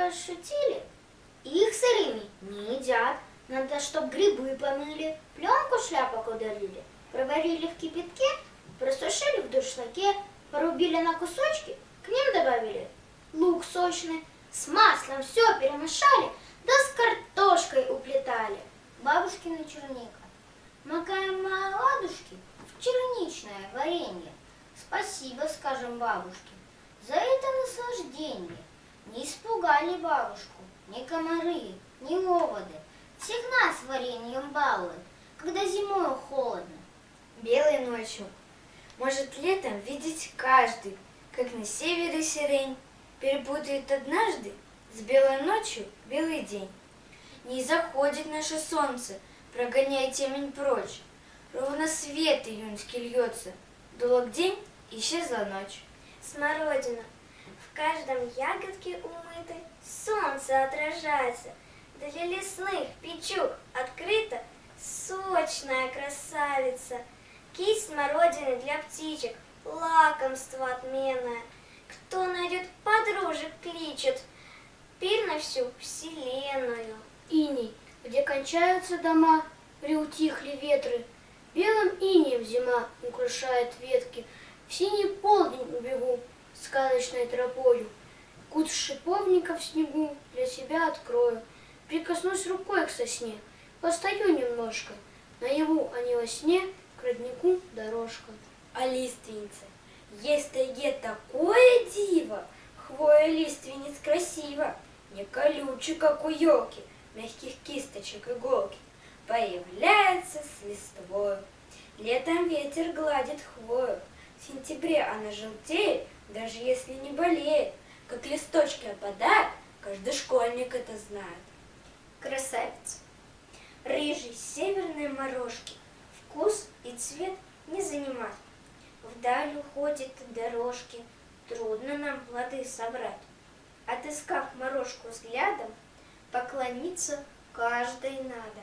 бывает, шутили. Их сырыми не едят. Надо, чтоб грибы помыли, пленку шляпок ударили, проварили в кипятке, просушили в дуршлаге, порубили на кусочки, к ним добавили лук сочный, с маслом все перемешали, да с картошкой уплетали. Бабушкина черника. Макаем мы оладушки в черничное варенье. Спасибо, скажем бабушке, за это наслаждение. Не испугали бабушку ни комары, ни оводы. Всех нас вареньем балуют, когда зимою холодно. Белой ночью может летом видеть каждый, как на севере сирень перепутает однажды с белой ночью белый день. Не заходит наше солнце, прогоняя темень прочь. Ровно свет июньский льется, дулок день, исчезла ночь. Смородина. В каждом ягодке умытой солнце отражается. Для лесных печук открыта сочная красавица. Кисть смородины для птичек, лакомство отменное. Кто найдет, подружек кличет, пир на всю вселенную. Иней, где кончаются дома, приутихли ветры, белым инеем зима украшает ветки. В синий полдень убегу сказочной тропою, куст шиповника в снегу для себя открою. Прикоснусь рукой к сосне, постою немножко, наяву, а не во сне, к роднику дорожка. А лиственница, есть в тайге такое диво, хвоя лиственниц красиво, не колючий, как у елки, мягких кисточек иголки, появляется с листвою. Летом ветер гладит хвою, в сентябре она желтеет, даже если не болеет, как листочки опадают, каждый школьник это знает. Красавица. Рыжий северной морожки, вкус и цвет не занимать. Вдаль уходят дорожки, трудно нам плоды собрать. Отыскав морожку взглядом, поклониться каждой надо.